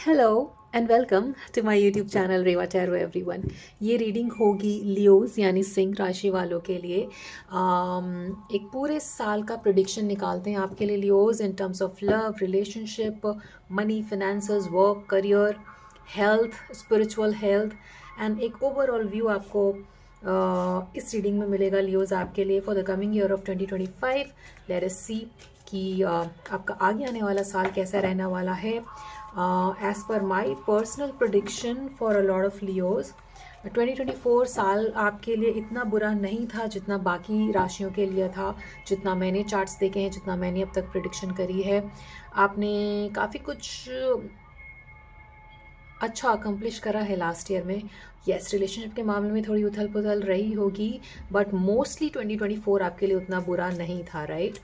Hello and welcome to my YouTube channel Reva tarot everyone. ये reading होगी Leos यानी सिंह राशि वालों के लिए। एक पूरे साल का प्रेडिक्शन निकालते हैं आपके लिए Leos in terms of love, relationship, money, finances, work, career, health, spiritual health and एक ओवरऑल व्यू आपको इस रीडिंग में मिलेगा लियोज आपके लिए for the coming year of 2025। Let us see कि आपका आगे आने वाला साल कैसा रहने वाला है। As per my personal prediction for a lot of Leos, 2024 साल आपके लिए इतना बुरा नहीं था जितना बाकी राशियों के लिए था। जितना मैंने चार्ट्स देखे हैं, जितना मैंने अब तक प्रिडिक्शन करी है, आपने काफ़ी कुछ अच्छा अकम्प्लिश करा है लास्ट ईयर में। येस, रिलेशनशिप के मामले में थोड़ी उथल पुथल रही होगी, बट मोस्टली 2024 आपके लिए उतना बुरा नहीं था, right.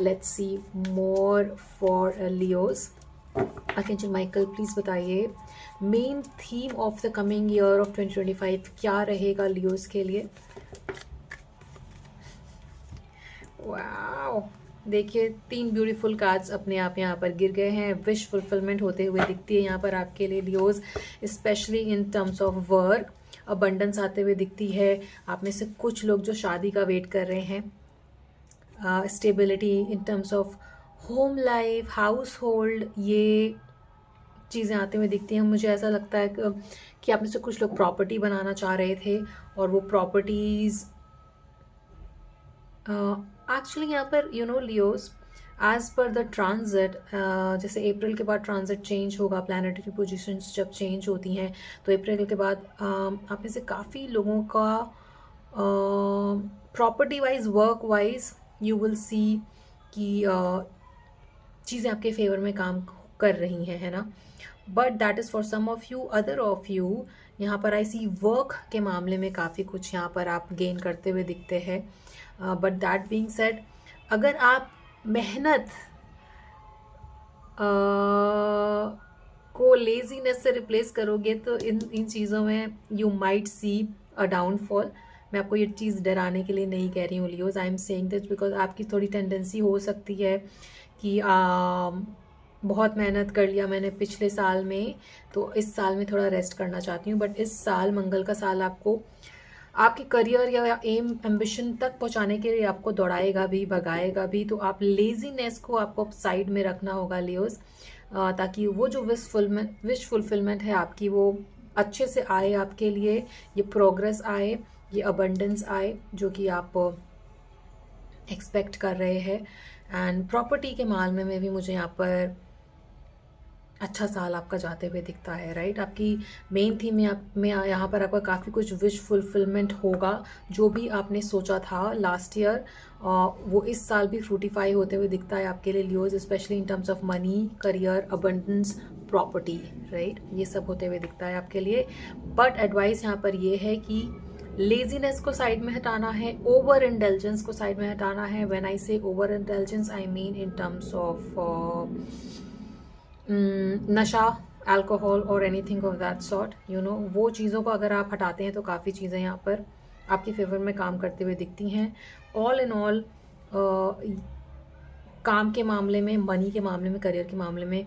Let's see more for Leos. Archangel Michael please बताइए main theme of the coming year of 2025 क्या रहेगा लियोस के लिए। वाओ, देखिए 3 ब्यूटीफुल कार्ड्स अपने आप यहाँ पर गिर गए हैं। विश फुलफिलमेंट होते हुए दिखती है यहाँ पर आपके लिए Leos, specially in terms of work. Abundance आते हुए दिखती है। आप में से कुछ लोग जो शादी का वेट कर रहे हैं, stability in terms of home life, house hold, ये चीज़ें आते हुए दिखती हैं। मुझे ऐसा लगता है कि आप में से कुछ लोग प्रॉपर्टी बनाना चाह रहे थे और वो प्रॉपर्टीज़ एक्चुअली यहाँ पर Leos as per the transit, जैसे अप्रैल के बाद ट्रांजिट चेंज होगा, प्लानिटरी पोजीशंस जब चेंज होती हैं तो अप्रैल के बाद आप में से काफ़ी लोगों का property wise, work wise you will see कि चीज़ें आपके फेवर में काम कर रही हैं, है ना। But that is for some of you, other of you यहाँ पर आई सी वर्क के मामले में काफ़ी कुछ यहाँ पर आप गेन करते हुए दिखते हैं। बट दैट बीइंग सेड, अगर आप मेहनत को लेजीनेस से रिप्लेस करोगे तो इन चीज़ों में you might see a downfall. मैं आपको ये चीज़ डराने के लिए नहीं कह रही हूँ Leos, I am saying this because आपकी थोड़ी टेंडेंसी हो सकती है कि बहुत मेहनत कर लिया मैंने पिछले साल में, तो इस साल में थोड़ा रेस्ट करना चाहती हूँ। बट इस साल मंगल का साल आपको आपके करियर या एम एम्बिशन तक पहुँचाने के लिए आपको दौड़ाएगा भी, भगाएगा भी। तो आप लेजीनेस को आपको साइड में रखना होगा लियोज, ताकि वो जो विश फुलफिलमेंट है आपकी वो अच्छे से आए आपके लिए, ये प्रोग्रेस आए, ये अबंडेंस आए जो कि आप एक्सपेक्ट कर रहे हैं। एंड प्रॉपर्टी के मामले में भी मुझे यहाँ पर अच्छा साल आपका जाते हुए दिखता है, राइट। आपकी मेन थीम में यहाँ पर आपका काफ़ी कुछ विश फुलफिलमेंट होगा। जो भी आपने सोचा था लास्ट ईयर वो इस साल भी फ्रूटिफाई होते हुए दिखता है आपके लिए Leos, specially in terms of money, career, abundance, property, right. ये सब होते हुए दिखता है आपके लिए। बट एडवाइस यहाँ पर ये है कि लेजीनेस को साइड में हटाना है, ओवर इंटेलिजेंस को साइड में हटाना है। व्हेन आई से over intelligence I mean in terms of नशा, अल्कोहल और एनीथिंग ऑफ दैट सॉर्ट, वो चीज़ों को अगर आप हटाते हैं तो काफ़ी चीज़ें यहाँ पर आपके फेवर में काम करते हुए दिखती हैं। ऑल इन ऑल काम के मामले में, मनी के मामले में, करियर के मामले में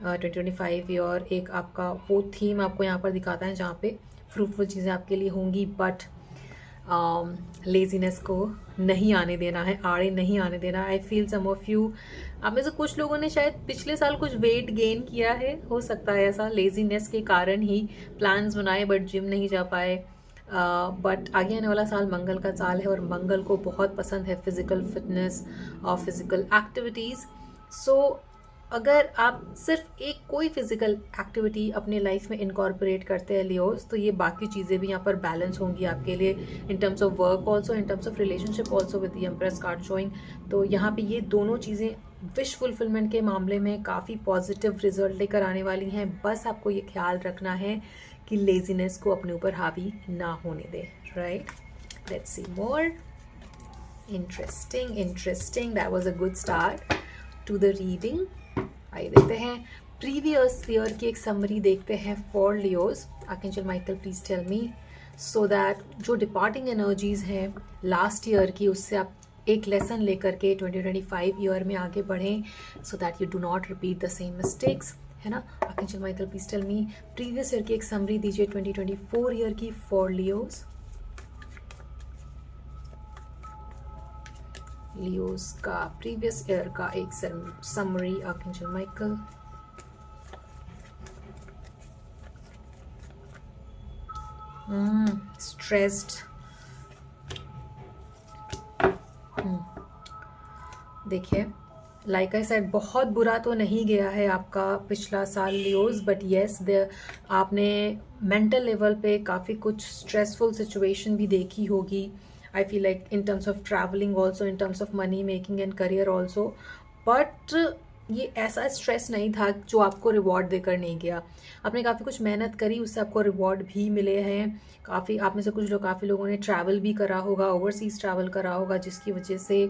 2025 और एक आपका वो थीम आपको यहाँ पर दिखाता है जहाँ पे फ्रूटफुल चीज़ें आपके लिए होंगी। बट लेजीनेस को नहीं आने देना है, आड़े नहीं आने देना। I feel some of you, आप में से कुछ लोगों ने शायद पिछले साल कुछ वेट गेन किया है, हो सकता है ऐसा, लेजीनेस के कारण ही प्लान्स बनाए बट जिम नहीं जा पाए। बट आगे आने वाला साल मंगल का साल है और मंगल को बहुत पसंद है फिजिकल फिटनेस और फिजिकल एक्टिविटीज़। सो अगर आप सिर्फ एक कोई फिजिकल एक्टिविटी अपने लाइफ में इनकॉर्पोरेट करते हैं लियोस, तो ये बाकी चीज़ें भी यहाँ पर बैलेंस होंगी आपके लिए इन terms of work also, in terms of relationship also with the empress card showing. तो यहाँ पे ये दोनों चीज़ें विश फुलफिलमेंट के मामले में काफ़ी पॉजिटिव रिजल्ट लेकर आने वाली हैं। बस आपको ये ख्याल रखना है कि लेजीनेस को अपने ऊपर हावी ना होने दें, right. Let's see more. Interesting, that was a good start to the reading. आइए देखते हैं प्रीवियस ईयर की एक समरी देखते हैं for Leos. Archangel Michael please tell me so that जो डिपार्टिंग एनर्जीज हैं लास्ट ईयर की, उससे आप एक लेसन लेकर के 2025 ईयर में आगे बढ़ें, so that you do not repeat the same mistakes. है ना। Archangel Michael please tell me previous year की एक समरी दीजिए 2024 ईयर की फॉर लियोज। लियोज का प्रीवियस ईयर का एक समरी आर्कएंजल माइकल। स्ट्रेस्ड। देखिए लाइक आई सेड बहुत बुरा तो नहीं गया है आपका पिछला साल लियोज, बट येस आपने मेंटल लेवल पे काफ़ी कुछ स्ट्रेसफुल सिचुएशन भी देखी होगी। I feel like in terms of travelling also, in terms of money making and career also, but ये ऐसा स्ट्रेस नहीं था जो आपको रिवॉर्ड देकर नहीं गया। आपने काफ़ी कुछ मेहनत करी, उससे आपको रिवॉर्ड भी मिले हैं। काफ़ी आप में से कुछ लोग, काफ़ी लोगों ने ट्रैवल भी करा होगा, ओवरसीज ट्रैवल करा होगा, जिसकी वजह से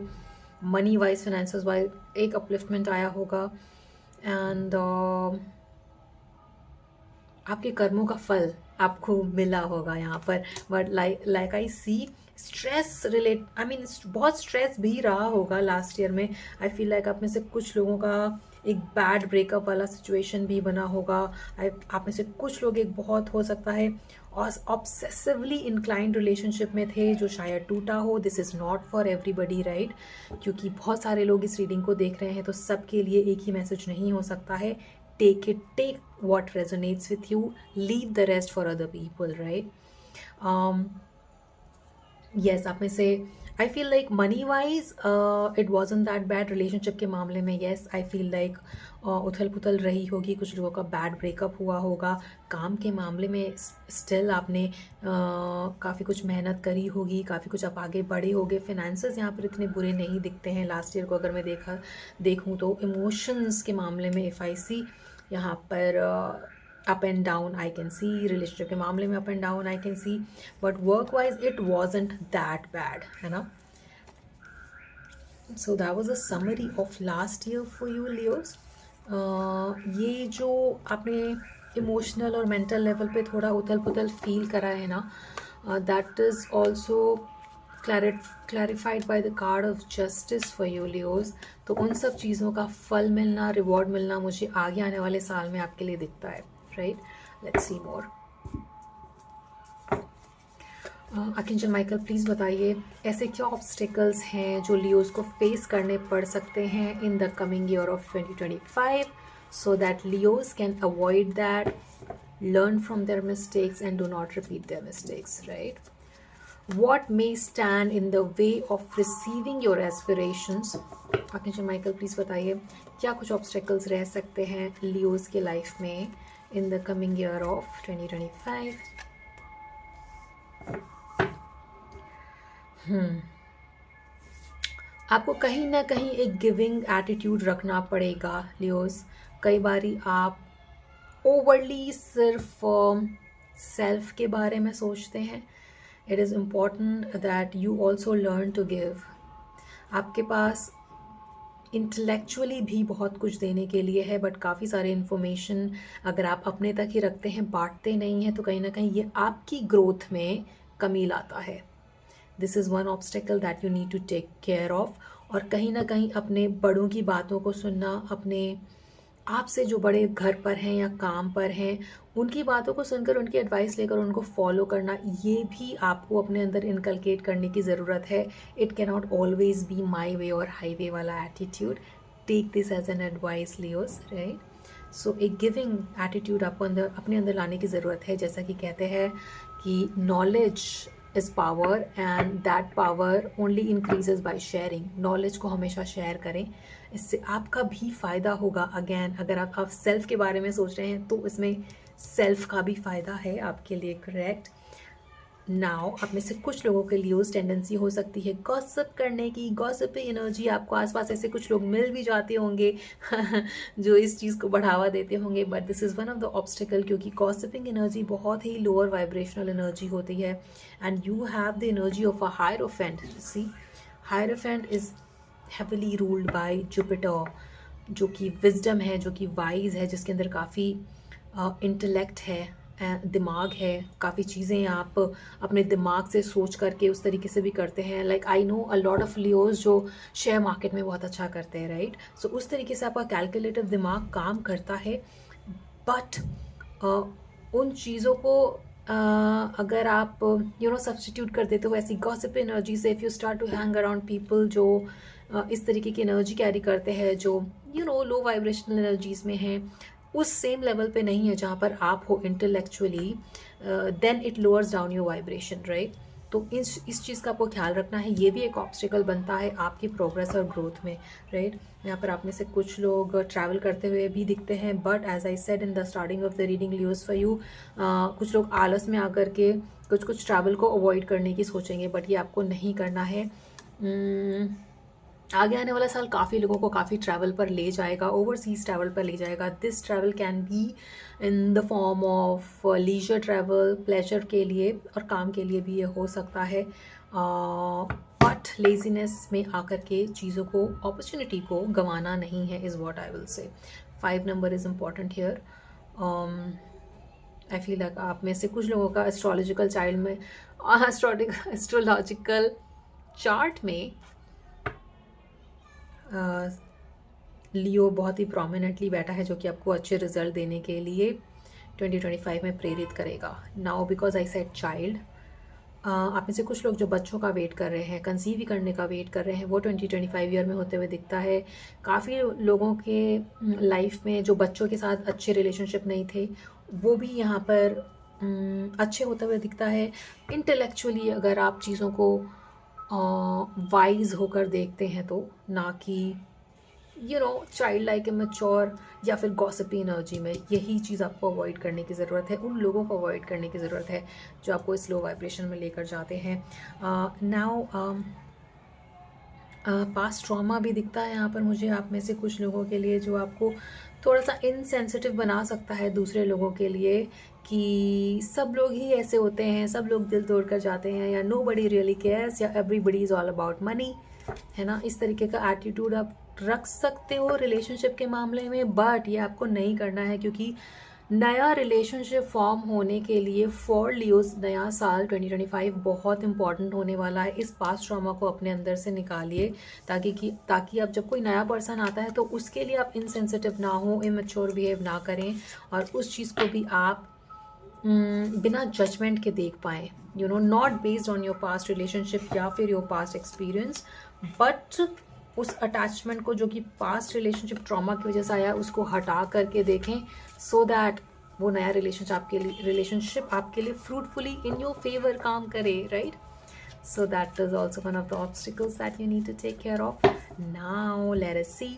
मनी वाइज फाइनेंसेस वाइज एक अपलिफ्टमेंट आया होगा। एंड आपके कर्मों का फल आपको मिला होगा यहाँ पर। But like I see stress relate, I mean बहुत स्ट्रेस भी रहा होगा लास्ट ईयर में। आई फील लाइक आप में से कुछ लोगों का एक बैड ब्रेकअप वाला सिचुएशन भी बना होगा। आप में से कुछ लोग एक बहुत हो सकता है और ऑब्सेसिवली इंक्लाइंड रिलेशनशिप में थे जो शायद टूटा हो। This is not for everybody right, क्योंकि बहुत सारे लोग इस रीडिंग को देख रहे हैं तो सबके लिए एक ही मैसेज नहीं हो सकता है। take it, take what resonates with you, leave the rest for other people, right? Yes, आप में से I feel like money wise it wasn't that bad. Relationship के मामले में येस आई फील लाइक उथल पुथल रही होगी, कुछ लोगों का बैड ब्रेकअप हुआ होगा। काम के मामले में स्टिल आपने काफ़ी कुछ मेहनत करी होगी, काफ़ी कुछ आप आगे बढ़े होगे। फाइनेंसेस यहाँ पर इतने बुरे नहीं दिखते हैं लास्ट ईयर को अगर मैं देखूँ तो। इमोशंस के मामले में इफ़ आई सी यहाँ पर up and down I can see, relationship के मामले में up and down I can see, but work wise it wasn't that bad, है ना। So that was a summary of last year for you Leos. ये जो आपने emotional और mental level पे थोड़ा उथल पुथल फील करा है ना, that is also clarified by the card of justice for you Leos। तो उन सब चीज़ों का फल मिलना, रिवॉर्ड मिलना मुझे आगे आने वाले साल में आपके लिए दिखता है, right. Let's see more. Archangel Michael please बताइए ऐसे क्या ऑब्स्टिकल्स हैं जो लियोस को फेस करने पड़ सकते हैं in the coming year of 2025 so that Leos can avoid that, learn from their mistakes and do not repeat their mistakes, right? What may stand in the way of receiving your aspirations? Archangel Michael please बताइए क्या कुछ obstacles रह सकते हैं Leos के life में इन the coming year of 2025? आपको कहीं ना कहीं एक गिविंग एटीट्यूड रखना पड़ेगा लियोस। कई बारी आप ओवरली सिर्फ सेल्फ के बारे में सोचते हैं। It is important that you also learn to give. आपके पास इंटेलेक्चुअली भी बहुत कुछ देने के लिए है, बट काफ़ी सारे इन्फॉर्मेशन अगर आप अपने तक ही रखते हैं, बांटते नहीं हैं, तो कहीं ना कहीं ये आपकी ग्रोथ में कमी लाता है। This is one obstacle that you need to take care of. और कहीं ना कहीं अपने बड़ों की बातों को सुनना, अपने आपसे जो बड़े घर पर हैं या काम पर हैं उनकी बातों को सुनकर, उनकी एडवाइस लेकर उनको फॉलो करना, ये भी आपको अपने अंदर इनकलकेट करने की ज़रूरत है। It can not always be my way और हाईवे वाला attitude. Take this as an advice Leos, right. So एक गिविंग एटीट्यूड आपको अपने अंदर लाने की ज़रूरत है। जैसा कि कहते हैं कि knowledge is power and that power only increases by sharing. Knowledge को हमेशा शेयर करें, इससे आपका भी फ़ायदा होगा। अगेन अगर आप सेल्फ के बारे में सोच रहे हैं तो इसमें सेल्फ का भी फ़ायदा है आपके लिए, करेक्ट। नाउ आप में से कुछ लोगों के लिए उस टेंडेंसी हो सकती है गॉसिप करने की। गॉसिप एनर्जी आपको आसपास ऐसे कुछ लोग मिल भी जाते होंगे जो इस चीज़ को बढ़ावा देते होंगे, but this is one of the obstacle, क्योंकि गॉसिपिंग एनर्जी बहुत ही लोअर वाइब्रेशनल एनर्जी होती है and you have the energy of a hierophant. See, hierophant is heavily ruled by Jupiter, जो कि विजडम है, जो कि वाइज है, जिसके अंदर काफ़ी इंटेलेक्ट है, दिमाग है। काफ़ी चीज़ें आप अपने दिमाग से सोच करके उस तरीके से भी करते हैं। Like I know a lot of Leos जो शेयर मार्केट में बहुत अच्छा करते हैं, राइट। सो उस तरीके से आपका कैलकुलेटिव दिमाग काम करता है। बट उन चीज़ों को अगर आप सब्सटीट्यूट कर देते हो ऐसी गॉसिप एनर्जी से, if you start to hang around people जो इस तरीके की एनर्जी कैरी करते हैं, जो लो वाइब्रेशनल एनर्जीज में हैं, उस सेम लेवल पे नहीं है जहाँ पर आप हो intellectually, then it lowers down your vibration, right. तो इस चीज़ का आपको ख्याल रखना है। ये भी एक ऑब्स्टिकल बनता है आपकी प्रोग्रेस और ग्रोथ में, राइट। यहाँ पर आप में से कुछ लोग ट्रैवल करते हुए भी दिखते हैं, but as I said in the starting of the reading Leos for you, कुछ लोग आलस में आकर के कुछ ट्रैवल को अवॉइड करने की सोचेंगे, बट ये आपको नहीं करना है। आगे आने वाला साल काफ़ी लोगों को काफ़ी ट्रैवल पर ले जाएगा, ओवरसीज ट्रैवल पर ले जाएगा। This travel can be in the form of leisure travel, pleasure के लिए और काम के लिए भी ये हो सकता है, बट लेजीनेस में आकर के चीज़ों को, अपॉर्चुनिटी को गंवाना नहीं है, is what I will say. 5 number is important here. I feel like आप में से कुछ लोगों का एस्ट्रोलॉजिकल चाइल्ड में, एस्ट्रोलॉजिकल चार्ट में लियो बहुत ही प्रोमिनेंटली बैठा है, जो कि आपको अच्छे रिजल्ट देने के लिए 2025 में प्रेरित करेगा। Now because I said child, आप में से कुछ लोग जो बच्चों का वेट कर रहे हैं, कंसीव करने का वेट कर रहे हैं, वो 2025 ईयर में होते हुए दिखता है। काफ़ी लोगों के लाइफ में जो बच्चों के साथ अच्छे रिलेशनशिप नहीं थे, वो भी यहाँ पर अच्छे होते हुए दिखता है। इंटेलेक्चुअली अगर आप चीज़ों को वाइज होकर देखते हैं तो, ना कि चाइल्ड लाइक इमेच्योर या फिर गॉसिपी एनर्जी में, यही चीज़ आपको अवॉइड करने की ज़रूरत है। उन लोगों को अवॉइड करने की ज़रूरत है जो आपको इस लो वाइब्रेशन में लेकर जाते हैं। नाउ पास्ट ट्रॉमा भी दिखता है यहाँ पर मुझे आप में से कुछ लोगों के लिए, जो आपको थोड़ा सा इनसेंसिटिव बना सकता है दूसरे लोगों के लिए, कि सब लोग ही ऐसे होते हैं, सब लोग दिल तोड़ कर जाते हैं, या नो बडी रियली केयर्स, या everybody is all about money, है ना। इस तरीके का एटीट्यूड आप रख सकते हो रिलेशनशिप के मामले में, बट ये आपको नहीं करना है, क्योंकि नया रिलेशनशिप फॉर्म होने के लिए फॉर लियोस नया साल 2025 बहुत इंपॉर्टेंट होने वाला है। इस पास्ट ट्रॉमा को अपने अंदर से निकालिए, ताकि अब जब कोई नया पर्सन आता है तो उसके लिए आप इनसेंसिटिव ना हो, इमेच्योर बिहेव ना करें, और उस चीज़ को भी आप बिना जजमेंट के देख पाएँ, not based on your past relationship या फिर योर पास्ट एक्सपीरियंस, बट उस अटैचमेंट को जो कि पास्ट रिलेशनशिप ट्रॉमा की वजह से आया, उसको हटा करके देखें, सो दैट वो नया रिलेशनशिप आपके लिए फ्रूटफुली इन योर फेवर काम करे, right. So that is also one of the obstacles that you need to take care of. Now let us see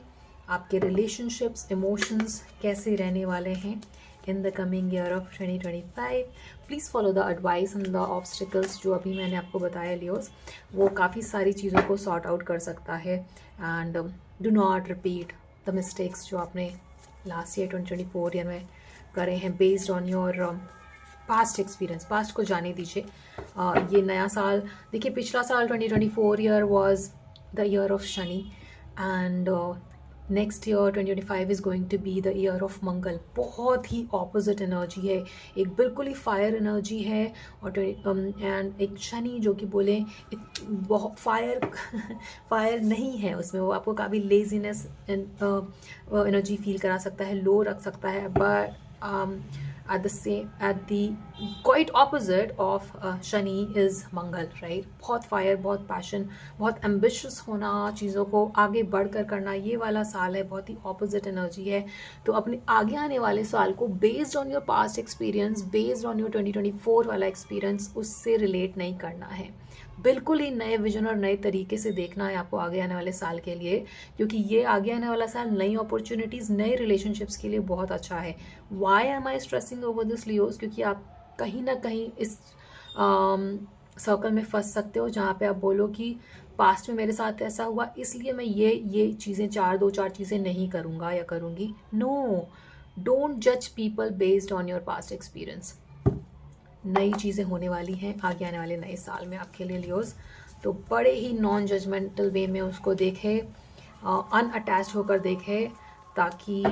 आपके relationships, emotions कैसे रहने वाले हैं in the coming year of 2025. Please follow the advice and the obstacles जो अभी मैंने आपको बताया लियोस, वो काफ़ी सारी चीज़ों को sort out कर सकता है, and do not repeat the mistakes जो आपने last year 2024 ईयर में करे हैं, based on your past experience. Past को जाने दीजिए। ये नया साल देखिए, पिछला साल 2024 year was the year of Shani, and next year 2025 is going to be the year of Mangal. बहुत ही ऑपोजिट एनर्जी है, एक बिल्कुल ही फायर एनर्जी है, और एंड एक शनि जो कि बोले बहुत फायर फायर नहीं है उसमें, वो आपको काफ़ी लेजीनेस एनर्जी फील करा सकता है, लो रख सकता है, but at the quite opposite of Shani is Mangal, right. बहुत फायर, बहुत पैशन, बहुत एम्बिशियस होना, चीज़ों को आगे बढ़कर करना, ये वाला साल है, बहुत ही ऑपोजिट एनर्जी है। तो अपने आगे आने वाले साल को based on your past experience, based on your 2024 वाला एक्सपीरियंस, उससे रिलेट नहीं करना है। बिल्कुल ही नए विजन और नए तरीके से देखना है आपको आगे आने वाले साल के लिए, क्योंकि ये आगे आने वाला साल नई अपॉर्चुनिटीज़, नए रिलेशनशिप्स के लिए बहुत अच्छा है। Why am I stressing over this Leos? क्योंकि आप कहीं ना कहीं इस सर्कल में फंस सकते हो जहाँ पे आप बोलो कि पास्ट में मेरे साथ ऐसा हुआ, इसलिए मैं ये चीज़ें दो चार चीज़ें नहीं करूँगा या करूँगी। नो, डोंट जज people based on your past experience. नई चीज़ें होने वाली हैं आगे आने वाले नए साल में आपके लिए लियोस, तो बड़े ही नॉन जजमेंटल वे में उसको देखें, अनअटैच्ड होकर देखें, ताकि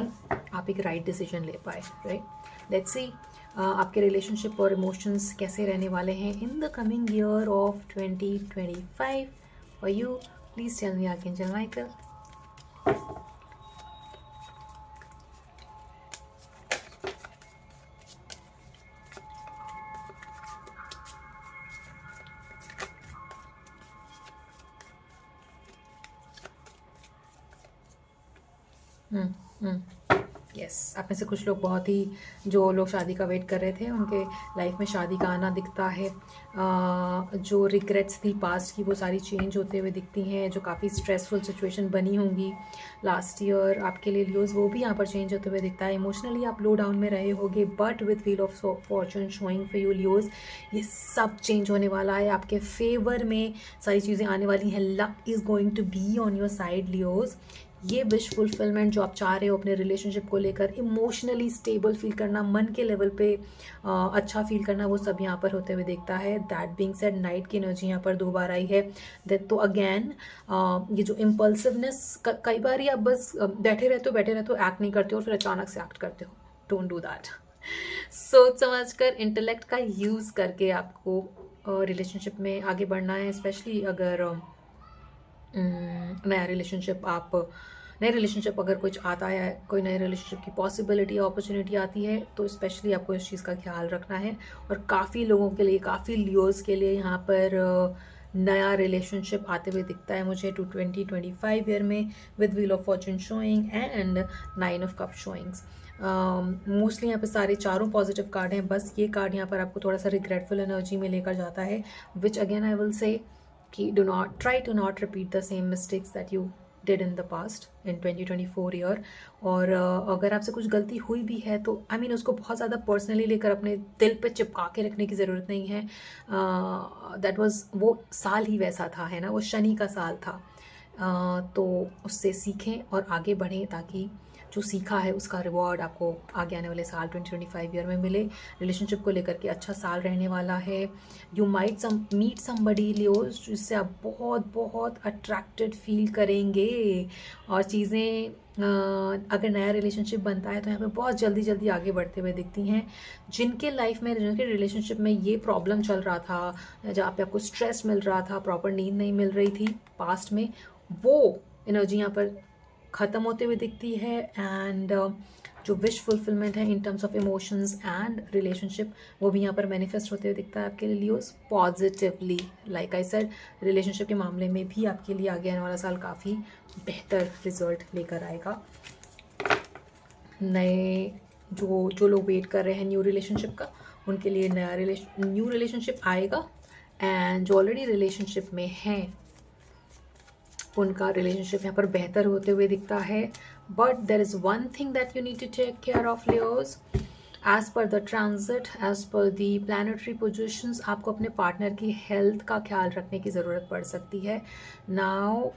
आप एक राइट डिसीजन ले पाए, राइट। लेट्स सी आपके रिलेशनशिप और इमोशंस कैसे रहने वाले हैं in the coming year of 2025 for you. Please tell me archangel Michael. Yes, आप में से कुछ लोग बहुत ही, जो लोग शादी का वेट कर रहे थे, उनके लाइफ में शादी का आना दिखता है। जो रिग्रेट्स थी पास्ट की, वो सारी चेंज होते हुए दिखती हैं। जो काफ़ी स्ट्रेसफुल सिचुएशन बनी होंगी लास्ट ईयर आपके लिए लियोज, वो भी यहाँ पर चेंज होते हुए दिखता है। इमोशनली आप लो डाउन में रहे होगे, but with wheel of fortune showing for you Leos, ये सब चेंज होने वाला है। आपके फेवर में सारी चीज़ें आने वाली हैं। Luck is going to be on your side Leos. ये विश फुलफिलमेंट जो आप चाह रहे हो अपने रिलेशनशिप को लेकर, इमोशनली स्टेबल फील करना, मन के लेवल पे अच्छा फील करना, वो सब यहाँ पर होते हुए देखता है। दैट बीइंग सेड, नाइट की एनर्जी यहाँ पर 2 बार आई है। दैट तो अगेन ये जो इम्पल्सिवनेस, कई बार ही आप बस बैठे रहते हो, एक्ट नहीं करते हो, फिर अचानक से एक्ट करते हो। Don't do that. सोच समझ कर, इंटेलेक्ट का यूज़ करके आपको रिलेशनशिप में आगे बढ़ना है। स्पेशली अगर नए रिलेशनशिप अगर कुछ आता है, कोई नए रिलेशनशिप की पॉसिबिलिटी अपॉर्चुनिटी आती है, तो स्पेशली आपको इस चीज़ का ख्याल रखना है। और काफ़ी लोगों के लिए, काफ़ी लियोज़ के लिए यहाँ पर नया रिलेशनशिप आते हुए दिखता है मुझे 2025 ईयर में, with wheel of fortune showing and 9 of cup showings. Mostly यहाँ पे सारे चारों पॉजिटिव कार्ड हैं। बस ये कार्ड यहाँ पर आपको थोड़ा सा रिग्रेटफुल एनर्जी में लेकर जाता है, which again I will say कि try to not repeat the same mistakes that you did in the past in 2024 year. और अगर आपसे कुछ गलती हुई भी है तो उसको बहुत ज़्यादा पर्सनली लेकर अपने दिल पे चिपका के रखने की ज़रूरत नहीं है। दैट वाज, वो साल ही वैसा था, है ना, वो शनि का साल था। तो उससे सीखें और आगे बढ़ें, ताकि जो सीखा है उसका रिवॉर्ड आपको आगे आने वाले साल 2025 ईयर में मिले। रिलेशनशिप को लेकर के अच्छा साल रहने वाला है। You might meet somebody Leos, जिससे आप बहुत बहुत अट्रैक्टेड फील करेंगे। और चीज़ें अगर नया रिलेशनशिप बनता है तो यहाँ पे बहुत जल्दी जल्दी आगे बढ़ते हुए दिखती हैं। जिनके लाइफ में, जिनके रिलेशनशिप में ये प्रॉब्लम चल रहा था, जहाँ पे आपको स्ट्रेस मिल रहा था, प्रॉपर नींद नहीं मिल रही थी पास्ट में, वो एनर्जी यहाँ पर ख़त्म होते हुए दिखती है। एंड जो विश फुलफिलमेंट है इन terms of emotions and relationship, वो भी यहाँ पर मैनिफेस्ट होते हुए दिखता है आपके लिए Leos, positively. Like I said, relationship के मामले में भी आपके लिए आगे आने वाला साल काफ़ी बेहतर रिजल्ट लेकर आएगा। नए जो लोग वेट कर रहे हैं न्यू रिलेशनशिप का, उनके लिए न्यू रिलेशनशिप आएगा। एंड जो ऑलरेडी रिलेशनशिप में हैं, उनका रिलेशनशिप यहाँ पर बेहतर होते हुए दिखता है। But there is one thing that you need to take care of Leos. As per the transit, as per the planetary positions, आपको अपने पार्टनर की हेल्थ का ख्याल रखने की ज़रूरत पड़ सकती है। Now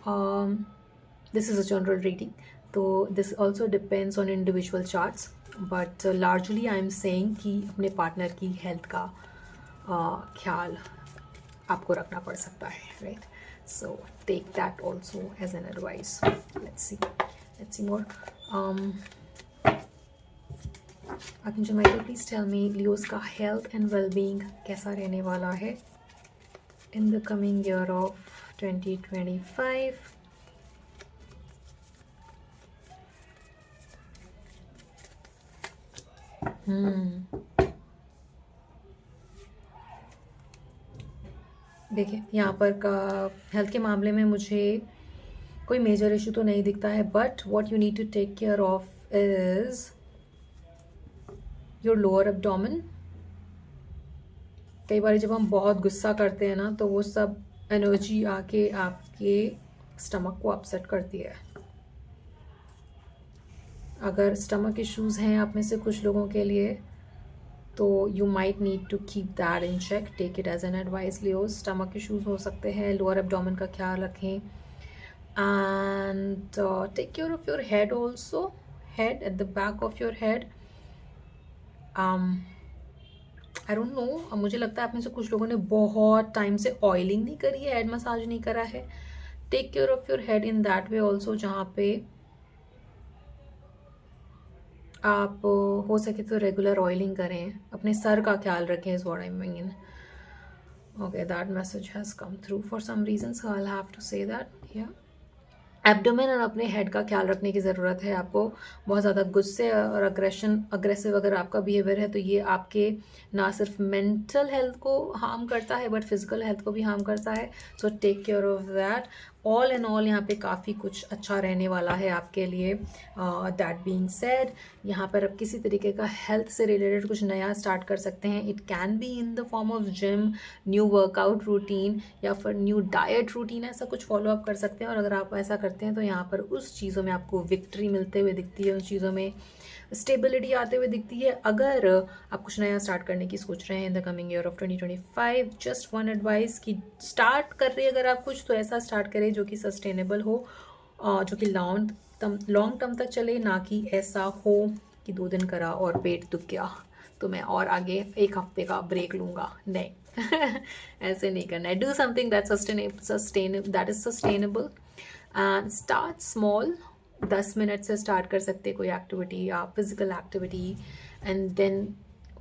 this is a general reading, तो this also depends on individual charts, but largely I am saying कि अपने पार्टनर की हेल्थ का ख्याल आपको रखना पड़ सकता है, right? So take that also as an advice. Let's see more. Archangel Michael, please tell me Leo's का health and well-being कैसा रहने वाला है in the coming year of 2025. देखिए, यहाँ पर का हेल्थ के मामले में मुझे कोई मेजर इशू तो नहीं दिखता है, but what you need to take care of is your lower abdomen. कई बार जब हम बहुत गुस्सा करते हैं ना, तो वो सब एनर्जी आके आपके स्टमक को अपसेट करती है। अगर स्टमक इश्यूज़ हैं आप में से कुछ लोगों के लिए, तो you might need to keep that in check, take it as an advice Leo. Stomach issues हो सकते हैं, लोअर एब्डोमेन का ख्याल रखें। And take care of your head also, head, at the back of your head. I don't know, मुझे लगता है आप में से कुछ लोगों ने बहुत टाइम से ऑयलिंग नहीं करी है, हेड मसाज नहीं करा है। Take care of your head in that way also, जहाँ पे आप हो सके तो रेगुलर ऑयलिंग करें, अपने सर का ख्याल रखें, is what I mean. Okay, that message has come through for some reason, so I will have to say that. या एब्डोमेन और अपने हेड का ख्याल रखने की ज़रूरत है आपको। बहुत ज़्यादा गुस्से और अग्रेसिव अगर आपका बिहेवियर है, तो ये आपके ना सिर्फ मेंटल हेल्थ को हार्म करता है, बट फिजिकल हेल्थ को भी हार्म करता है। So take care of that. All in all यहाँ पे काफ़ी कुछ अच्छा रहने वाला है आपके लिए। दैट बीइंग सेड, यहाँ पर आप किसी तरीके का हेल्थ से रिलेटेड कुछ नया स्टार्ट कर सकते हैं। It can be in the form of gym, new workout routine या फिर न्यू डाइट रूटीन, ऐसा कुछ फॉलो अप कर सकते हैं। और अगर आप ऐसा करते हैं तो यहाँ पर उस चीज़ों में आपको विक्ट्री मिलते हुए दिखती है, उस चीज़ों में स्टेबिलिटी आते हुए दिखती है। अगर आप कुछ नया स्टार्ट करने की सोच रहे हैं in the coming year of 2025, just one advice कि स्टार्ट कर रहे हैं अगर आप कुछ, तो ऐसा स्टार्ट करें जो कि सस्टेनेबल हो, जो कि लॉन्ग टर्म तक चले, ना कि ऐसा हो कि 2 दिन करा और पेट दुख गया तो मैं और आगे 1 हफ्ते का ब्रेक लूँगा। नहीं ऐसे नहीं करना है। Do something that sustainable and start small. 10 minute से स्टार्ट कर सकते हैं कोई एक्टिविटी या physical activity, and then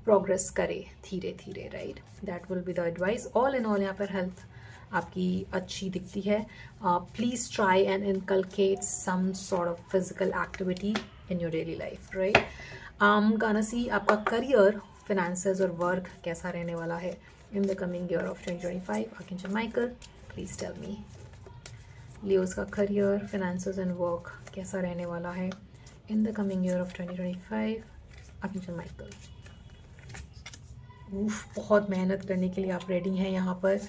progress करे धीरे धीरे, right. That will be the advice. All in all यहाँ पर हेल्थ आपकी अच्छी दिखती है। Please try and inculcate some sort of physical activity in your daily life, right. गाना सी आपका करियर, फिनेंसेस और वर्क कैसा रहने वाला है in the coming year of 2025। Archangel Michael, please tell me. Leos का करियर, फिनेंसेस एंड वर्क कैसा रहने वाला है in the coming year of 2025। Archangel Michael. बहुत मेहनत करने के लिए आप रेडी हैं यहाँ पर।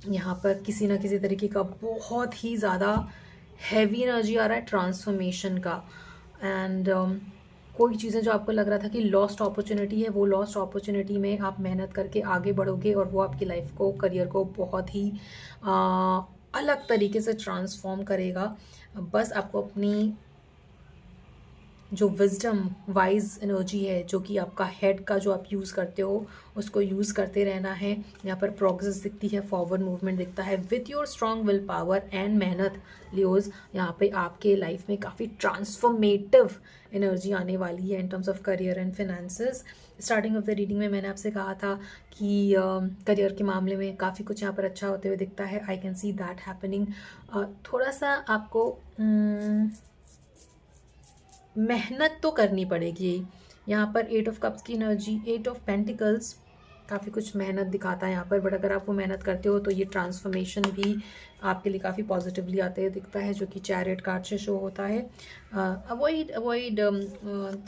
यहाँ पर किसी ना किसी तरीके का बहुत ही ज़्यादा हैवी एनर्जी आ रहा है ट्रांसफॉर्मेशन का। एंड कोई चीज़ें जो आपको लग रहा था कि लॉस्ट अपॉर्चुनिटी है, वो लॉस्ट अपॉर्चुनिटी में आप मेहनत करके आगे बढ़ोगे और वो आपकी लाइफ को, करियर को बहुत ही अलग तरीके से ट्रांसफॉर्म करेगा। बस आपको अपनी जो विजडम, वाइज एनर्जी है, जो कि आपका हेड का जो आप यूज़ करते हो, उसको यूज़ करते रहना है। यहाँ पर प्रोग्रेस दिखती है, फॉरवर्ड मूवमेंट दिखता है with your strong will power and मेहनत। लियोज, यहाँ पे आपके लाइफ में काफ़ी ट्रांसफॉर्मेटिव एनर्जी आने वाली है इन terms of career and finances. Starting of the reading में मैंने आपसे कहा था कि करियर के मामले में काफ़ी कुछ यहाँ पर अच्छा होते हुए दिखता है। I can see that happening. थोड़ा सा आपको मेहनत तो करनी पड़ेगी। यहाँ पर 8 ऑफ कप्स की एनर्जी, 8 ऑफ पेंटिकल्स, काफ़ी कुछ मेहनत दिखाता है यहाँ पर। बट अगर आप वो मेहनत करते हो तो ये ट्रांसफॉर्मेशन भी आपके लिए काफ़ी पॉजिटिवली आते हुए दिखता है, जो कि चैरियट कार्ड से शो होता है। अवॉइड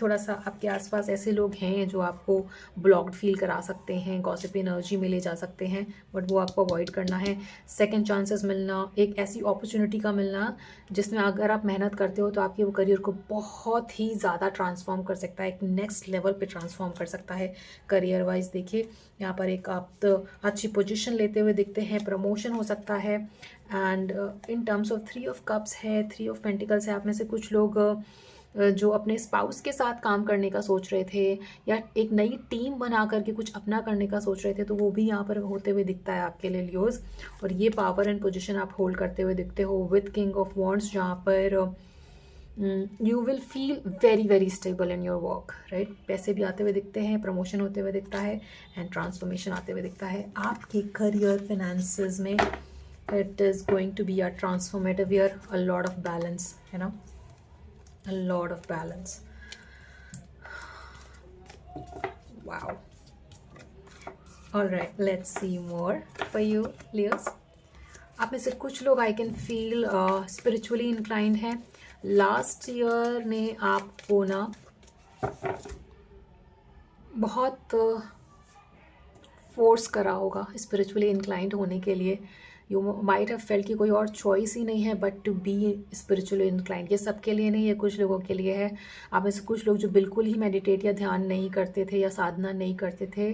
थोड़ा सा आपके आसपास ऐसे लोग हैं जो आपको ब्लॉक्ड फील करा सकते हैं, गॉसिप एनर्जी में ले जा सकते हैं, बट वो आपको अवॉइड करना है। सेकंड चांसेस मिलना, एक ऐसी अपॉर्चुनिटी का मिलना जिसमें अगर आप मेहनत करते हो तो आपके वो करियर को बहुत ही ज़्यादा ट्रांसफॉर्म कर सकता है, एक नेक्स्ट लेवल पे ट्रांसफॉर्म कर सकता है करियर वाइज। देखिए यहाँ पर एक आप तो अच्छी पोजीशन लेते हुए दिखते हैं, प्रमोशन हो सकता है। And in terms of 3 of cups है, 3 ऑफ पेंटिकल्स है। आप में से कुछ लोग जो अपने स्पाउस के साथ काम करने का सोच रहे थे या एक नई टीम बना करके कुछ अपना करने का सोच रहे थे, तो वो भी यहाँ पर होते हुए दिखता है आपके लिए लियोज। और ये पावर एंड पोजीशन आप होल्ड करते हुए दिखते हो विथ किंग ऑफ वॉन्ड्स, जहाँ पर you will feel very very stable in your work, right. पैसे भी आते हुए दिखते हैं, प्रमोशन होते हुए दिखता है एंड ट्रांसफॉर्मेशन आते हुए दिखता है आपके करियर फिनेंसेस में। It is going to be a transformative year, a lot of balance, है ना, a lot of balance. Wow. All right, let's see more for you, Leos. आप में से कुछ लोग I can feel spiritually inclined हैं। Last year ने आपको ना बहुत फोर्स करा होगा स्पिरिचुअली इंक्लाइंड होने के लिए। यू माइट हैव फेल्ट कि कोई और चॉइस ही नहीं है but to be spiritually inclined. ये सबके लिए नहीं है, कुछ लोगों के लिए है। आप में से कुछ लोग जो बिल्कुल ही मेडिटेट या ध्यान नहीं करते थे या साधना नहीं करते थे,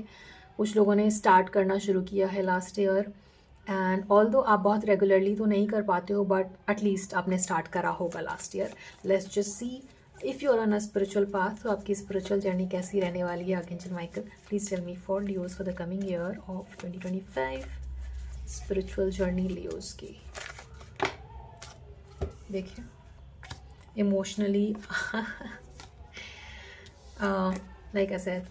कुछ लोगों ने स्टार्ट करना शुरू किया है लास्ट ईयर। एंड ऑल्दो आप बहुत रेगुलरली तो नहीं कर पाते हो, बट एटलीस्ट आपने स्टार्ट करा होगा last year. Let's just see if you are on a spiritual path, तो आपकी स्पिरिचुअल जर्नी कैसी रहने वाली है। Archangel Michael, please tell me for Leos for the coming year of 2025। Spiritual journey Leos की। देखिए emotionally like I said,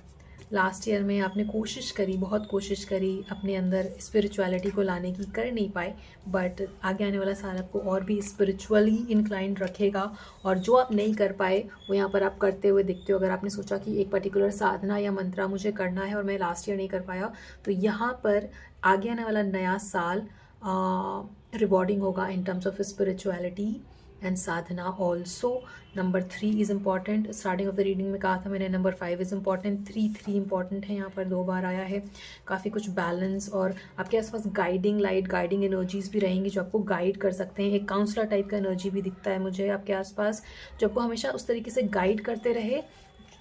last year में आपने कोशिश करी, बहुत कोशिश करी अपने अंदर स्पिरिचुअलिटी को लाने की, कर नहीं पाए। बट आगे आने वाला साल आपको और भी स्पिरिचुअली इंक्लाइंड रखेगा और जो आप नहीं कर पाए वो यहाँ पर आप करते हुए दिखते हो। अगर आपने सोचा कि एक पर्टिकुलर साधना या मंत्रा मुझे करना है और मैं लास्ट ईयर नहीं कर पाया, तो यहाँ पर आगे आने वाला नया साल रिवॉर्डिंग होगा इन terms of spirituality and Sadhana also. Number 3 is important. Starting of the reading में कहा था मैंने नंबर 5 इज़ इम्पॉर्टेंट। 3 इम्पॉर्टेंट है, यहाँ पर 2 बार आया है। काफ़ी कुछ बैलेंस और आपके आसपास गाइडिंग लाइट, गाइडिंग एनर्जीज भी रहेंगी जो आपको गाइड कर सकते हैं। एक काउंसलर टाइप का एनर्जी भी दिखता है मुझे आपके आसपास, जो आपको हमेशा उस तरीके से गाइड करते रहे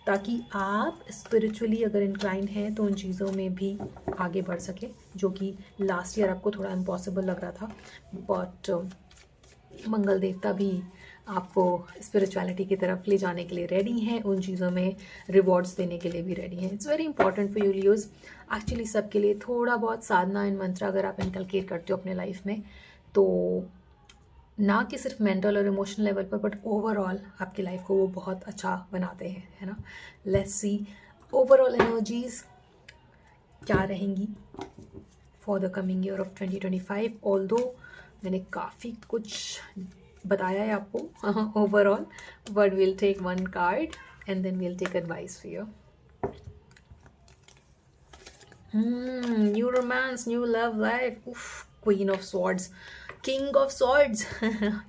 ताकि आप स्पिरिचुअली अगर इंक्लाइंड हैं तो उन चीज़ों में भी आगे बढ़ सके, जो कि लास्ट ईयर आपको थोड़ा इम्पॉसिबल लग रहा था। बट मंगल देवता भी आपको स्पिरिचुअलिटी की तरफ ले जाने के लिए रेडी हैं, उन चीज़ों में रिवॉर्ड्स देने के लिए भी रेडी हैं। It's very important for you Leos. Actually सबके लिए थोड़ा बहुत साधना एंड मंत्र अगर आप इनकलकेट करते हो अपने लाइफ में, तो ना कि सिर्फ मेंटल और इमोशनल लेवल पर बट ओवरऑल आपकी लाइफ को वो बहुत अच्छा बनाते हैं, है ना। लेट्स सी ओवरऑल एनर्जीज क्या रहेंगी for the coming year of 2025। Although मैंने काफ़ी कुछ बताया है आपको overall, but will take one card and then will take advice for you. New romance, new love life, queen of swords, king of swords,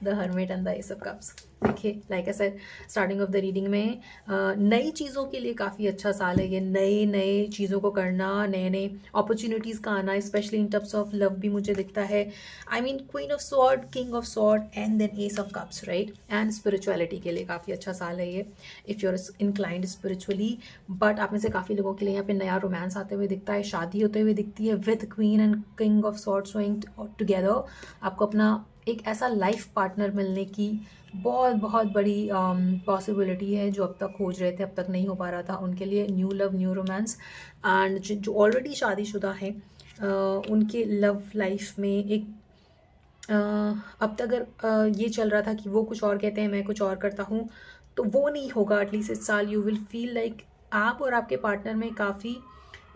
the hermit and the ace of cups. देखिए like I said starting of the reading में नई चीज़ों के लिए काफ़ी अच्छा साल है ये। नए चीज़ों को करना, नए अपॉर्चुनिटीज़ का आना, specially in terms of love भी मुझे दिखता है। I mean queen of sword, king of sword and then ace of cups, right. And spirituality के लिए काफ़ी अच्छा साल है ये if you are inclined spiritually. But आप में से काफ़ी लोगों के लिए यहाँ पे नया रोमांस आते हुए दिखता है, शादी होते हुए दिखती है with queen and king of sword showing together. आपको अपना एक ऐसा लाइफ पार्टनर मिलने की बहुत बड़ी पॉसिबिलिटी है। जो अब तक खोज रहे थे, अब तक नहीं हो पा रहा था, उनके लिए new love, new romance. And जो ऑलरेडी शादीशुदा हैं उनके लव लाइफ में एक अब तक अगर ये चल रहा था कि वो कुछ और कहते हैं, मैं कुछ और करता हूँ, तो वो नहीं होगा। एटलीस्ट इस साल यू विल फील लाइक आप और आपके पार्टनर में काफ़ी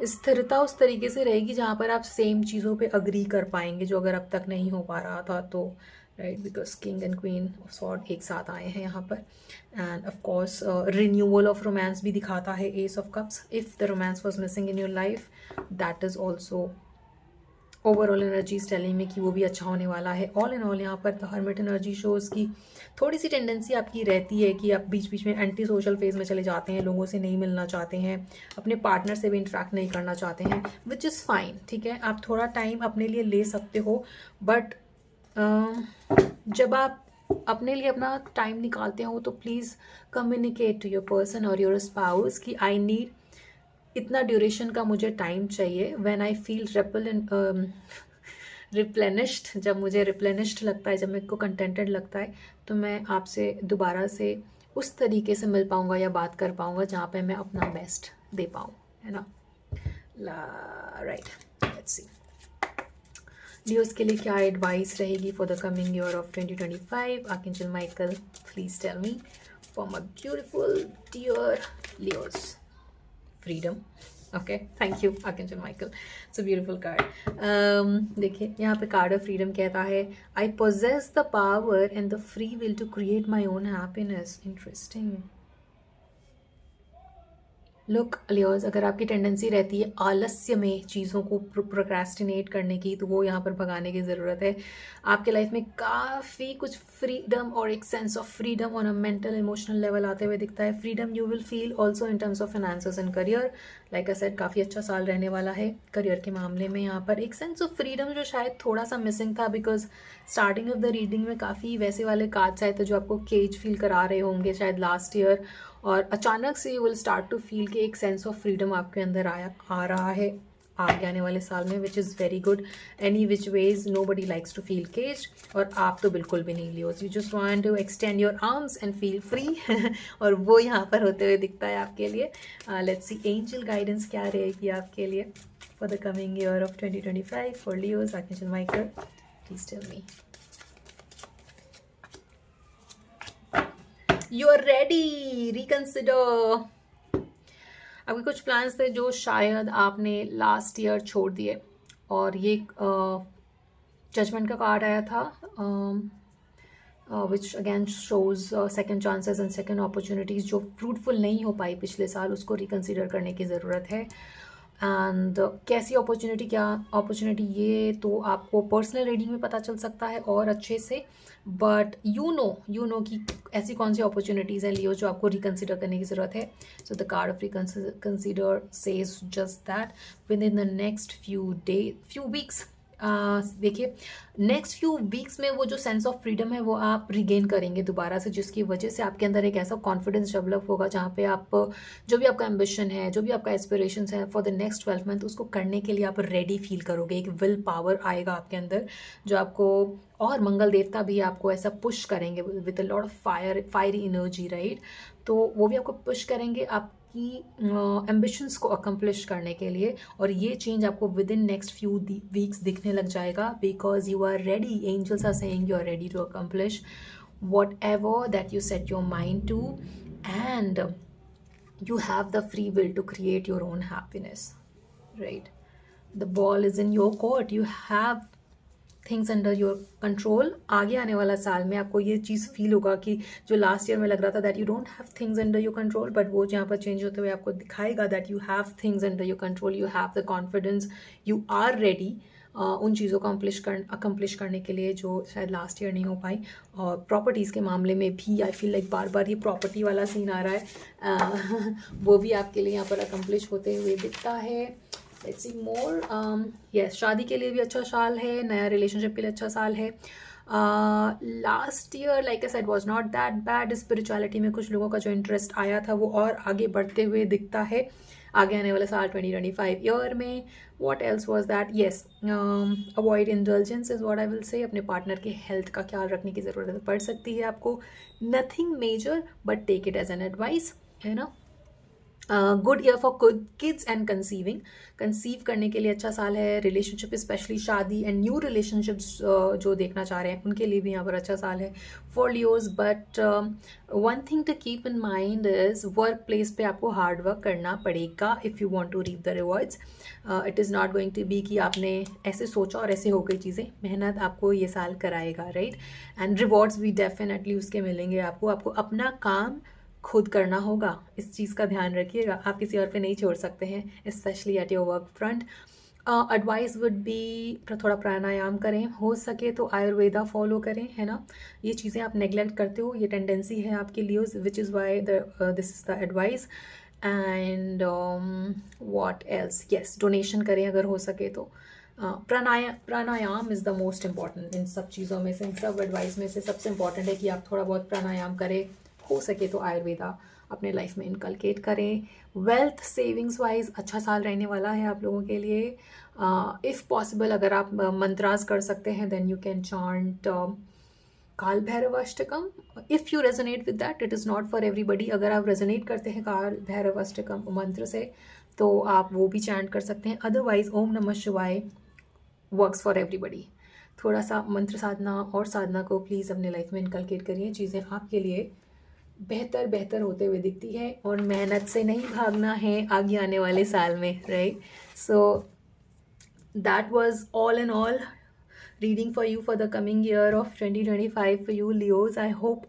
स्थिरता उस तरीके से रहेगी जहाँ पर आप सेम चीज़ों पे अग्री कर पाएंगे, जो अगर अब तक नहीं हो पा रहा था। तो right, because king and queen of sword एक साथ आए हैं यहाँ पर। End of course renewal of romance भी दिखाता है S of cups. If the romance was missing in your life, that is also overall energy telling में कि वो भी अच्छा होने वाला है। ऑल इन ऑल यहाँ पर द हर्मिट एनर्जी शोज़ की थोड़ी सी टेंडेंसी आपकी रहती है कि आप बीच बीच में एंटी सोशल फेज में चले जाते हैं, लोगों से नहीं मिलना चाहते हैं, अपने पार्टनर से भी इंटरेक्ट नहीं करना चाहते हैं, विच इज़ फाइन, ठीक है। आप थोड़ा टाइम अपने लिए ले सकते हो, बट जब आप अपने लिए अपना टाइम निकालते हो तो please communicate to your person और योर स्पाउस कि आई नीड इतना ड्यूरेशन का मुझे टाइम चाहिए। व्हेन आई फील रिप्लेनिश्ड, जब मुझे रिप्लेनिश्ड लगता है, जब मेरे को कंटेंटेड लगता है, तो मैं आपसे दोबारा से उस तरीके से मिल पाऊँगा या बात कर पाऊँगा जहाँ पे मैं अपना बेस्ट दे पाऊँ, है ना। राइट, लेट्स सी लियोस के लिए क्या एडवाइस रहेगी for the coming year of 2025। Archangel Michael, please tell me for my beautiful dear Leos. Freedom, okay, thank you archangel Michael, it's a beautiful card. देखिए यहाँ पे कार्ड ऑफ फ्रीडम कहता है I possess the power and the free will to create my own happiness. Interesting. Look Leos, अगर आपकी tendency रहती है आलस्य में चीज़ों को प्रोक्रेस्टिनेट करने की, तो वो यहाँ पर भगाने की ज़रूरत है। आपके लाइफ में काफ़ी कुछ फ्रीडम और एक sense of freedom on a mental emotional level आते हुए दिखता है। Freedom you will feel also in terms of finances and career. Like I said, काफ़ी अच्छा साल रहने वाला है करियर के मामले में। यहाँ पर एक सेंस ऑफ फ्रीडम जो शायद थोड़ा सा मिसिंग था, because starting of the reading में काफ़ी वैसे वाले कार्ड्स आए थे जो आपको केज फील करा रहे होंगे शायद लास्ट ईयर, और अचानक से you will start to feel कि एक सेंस ऑफ फ्रीडम आपके अंदर आ रहा है आगे आने वाले साल में, which is very good. Any which ways nobody likes to feel cage, और आप तो बिल्कुल भी नहीं Leos, you just want to extend your arms and feel free और वो यहाँ पर होते हुए दिखता है आपके लिए। लेट्स सी एंजल गाइडेंस क्या रहेगी आपके लिए for the coming year of 2025 for Leos. Archangel Michael, please tell me. You are ready, reconsider। आपके कुछ प्लान्स थे जो शायद आपने लास्ट ईयर छोड़ दिए, और ये जजमेंट का कार्ड आया था which again shows second chances and second opportunities जो फ्रूटफुल नहीं हो पाई पिछले साल, उसको रिकंसिडर करने की ज़रूरत है। एंड कैसी अपॉर्चुनिटी, क्या अपॉर्चुनिटी, ये तो आपको पर्सनल रीडिंग में पता चल सकता है और अच्छे से, बट यू नो कि ऐसी कौन सी अपॉर्चुनिटीज़ हैं लियो जो आपको रिकन्सिडर करने की ज़रूरत है. So the card of reconsider says just that with in the next few weeks. देखिए, नेक्स्ट फ्यू वीक्स में वो जो सेंस ऑफ फ्रीडम है वो आप रिगेन करेंगे दोबारा से, जिसकी वजह से आपके अंदर एक ऐसा कॉन्फिडेंस डेवलप होगा जहाँ पे आप जो भी आपका एम्बिशन है, जो भी आपका एस्पिरेशंस है फॉर द नेक्स्ट 12 मंथ, उसको करने के लिए आप रेडी फील करोगे. एक विल पावर आएगा आपके अंदर जो आपको, और मंगल देवता भी आपको ऐसा पुश करेंगे with a lot of fiery energy, right. तो वो भी आपको पुश करेंगे आपकी एम्बिशंस को अकम्प्लिश करने के लिए, और ये चेंज आपको within next few weeks दिखने लग जाएगा, because you are ready. Angels are saying you are ready to accomplish whatever that you set your mind to, and you have the free will to create your own happiness, right. The ball is in your court. You have things under your control. आगे आने वाला साल में आपको ये चीज़ feel होगा कि जो लास्ट ईयर में लग रहा था that you don't have things under your control, but वो जहाँ पर चेंज होते हुए आपको दिखाएगा that you have things under your control, you have the confidence, you are ready उन चीज़ों को अकम्प्लिश करने के लिए जो शायद लास्ट ईयर नहीं हो पाई. और प्रॉपर्टीज़ के मामले में भी आई फील लाइक बार बार ये प्रॉपर्टी वाला सीन आ रहा है. वो भी आपके लिए यहाँ पर अकम्प्लिश होते हुए दिखता है. Let's see more. यस, शादी के लिए भी अच्छा साल है, नया रिलेशनशिप के लिए अच्छा साल है. Last year like I said was not that bad. Spirituality में कुछ लोगों का जो इंटरेस्ट आया था वो और आगे बढ़ते हुए दिखता है आगे आने वाले साल 2025 ईयर में. What else was that? Yes, avoid indulgence is what I will say. अपने पार्टनर के हेल्थ का ख्याल रखने की ज़रूरत पड़ सकती है आपको. Nothing major but take it as an advice, है ना. Good year for kids and conceive करने के लिए अच्छा साल है. रिलेशनशिप स्पेशली शादी एंड न्यू रिलेशनशिप्स जो देखना चाह रहे हैं उनके लिए भी यहाँ पर अच्छा साल है for Leos. But one thing to keep in mind is work place पे आपको हार्ड वर्क करना पड़ेगा if you want to reap the rewards. It is not going to be कि आपने ऐसे सोचा और ऐसे हो गई चीज़ें. मेहनत आपको ये साल कराएगा, राइट. एंड रिवॉर्ड्स भी डेफिनेटली उसके मिलेंगे आपको. आपको अपना काम खुद करना होगा, इस चीज़ का ध्यान रखिएगा. आप किसी और पे नहीं छोड़ सकते हैं, specially at your work front. Advice would be थोड़ा प्राणायाम करें, हो सके तो आयुर्वेदा फॉलो करें, है ना. ये चीज़ें आप नेग्लेक्ट करते हो, ये टेंडेंसी है आपके लिए, which is why this is the advice. And what else, yes, donation करें अगर हो सके तो. Pranayama is the most important इन सब चीज़ों में से, इन सब एडवाइस में से सबसे इम्पॉर्टेंट है कि आप थोड़ा बहुत प्राणायाम करें. हो सके तो आयुर्वेदा अपने लाइफ में इनकलकेट करें. वेल्थ सेविंग्स वाइज अच्छा साल रहने वाला है आप लोगों के लिए. इफ़ पॉसिबल अगर आप मंत्रास कर सकते हैं देन यू कैन चांट काल Bhairav Ashtakam. If you resonate with that, it is not for everybody. अगर आप रेजोनेट करते हैं काल भैरव अष्टकम मंत्र से तो आप वो भी चैंट कर सकते हैं. अदरवाइज ओम नमः शिवाय वर्क्स फॉर एवरीबडी. थोड़ा सा मंत्र साधना और साधना को प्लीज़ अपने लाइफ में इनकलकेट करिए. चीज़ें आपके लिए बेहतर होते हुए दिखती है, और मेहनत से नहीं भागना है आगे आने वाले साल में, right. So that was all in all reading for you for the coming year of 2025 for you Leos. I hope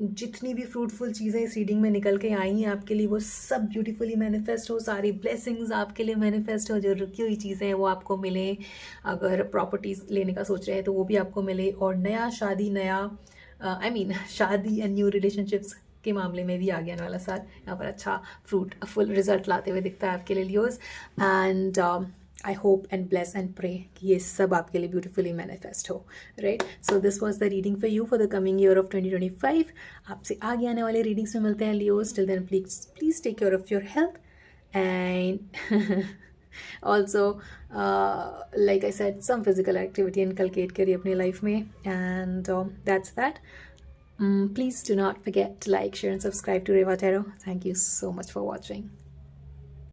जितनी भी फ्रूटफुल चीज़ें इस रीडिंग में निकल के आई हैं आपके लिए वो सब ब्यूटीफुली मैनिफेस्ट हो. सारी ब्लेसिंग्स आपके लिए मैनिफेस्ट हो. जो रुकी हुई चीज़ें हैं वो आपको मिले. अगर प्रॉपर्टीज़ लेने का सोच रहे हैं तो वो भी आपको मिले. और शादी एंड न्यू रिलेशनशिप्स के मामले में भी आगे आने वाला साल यहाँ पर अच्छा फुल रिजल्ट लाते हुए दिखता है आपके लिए Leos. And I hope and bless and pray कि ये सब आपके लिए ब्यूटीफुली मैनिफेस्ट हो, right. So this was the reading for you for the coming year of 2025. आपसे आगे आने वाले रीडिंग्स में मिलते हैं Leos. Till then please take care of your health and also like I said, some physical activity inculcate करिए अपनी life में. And that's that. Please do not forget to like, share and subscribe to Reva Tarot. Thank you so much for watching.